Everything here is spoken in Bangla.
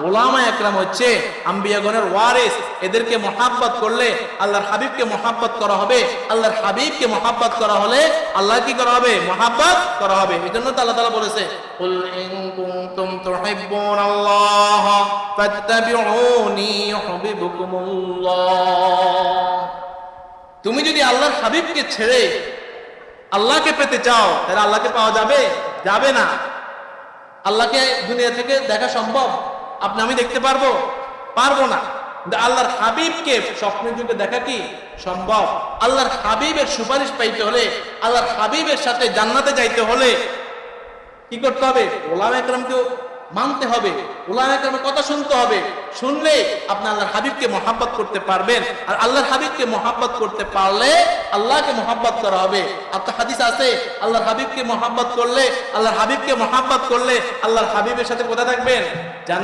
উলামা একরাম হচ্ছে আম্বিয়াগণের ওয়ারিস। এদেরকে মহাব্বত করলে আল্লাহর হাবিবকে মহাব্বত করা হবে, আল্লাহর হাবিবকে মহাব্বত করা হলে আল্লাহ কি করা হবে? মহাব্বত করা হবে। এজন্য তো আল্লাহ তাআলা বলেছে, কুল ইন কুনতুম তুহিব্বুনাল্লাহ ফাত্তাবিউনি ইউহিব্বুকুমুল্লাহ। তুমি যদি আল্লাহর হাবিবকে ছেড়ে আল্লাহকে পেতে চাও, তাহলে আল্লাহকে পাওয়া যাবে? যাবে না। আল্লাহকে দুনিয়া থেকে দেখা সম্ভব? আপনি আমি দেখতে পারবো? পারবো না। আল্লাহর হাবিবকে স্বপ্নের যুগে দেখা কি সম্ভব? আল্লাহর হাবিবের সুপারিশ পাইতে হলে, আল্লাহর হাবিবের সাথে জান্নাতে যাইতে হলে কি করতে হবে? উলামা একরামকে মানতে হবে, উলামা একরামের কথা শুনতে হবে। শুনলে আপনি আল্লাহর হাবিবকে মহাব্বত করতে পারবেন। আর আল্লাহর হাবিবকে মহাব্বত করতে পারলে আল্লাহকে মহাব্বত করা হবে। আর তো হাদিস আছে, আল্লাহর হাবিবকে মহাব্বত করলে, আল্লাহর হাবিবকে মহাব্বত করলে আল্লাহর হাবিবের সাথে কোথায় থাকবেন? জান্নাতে।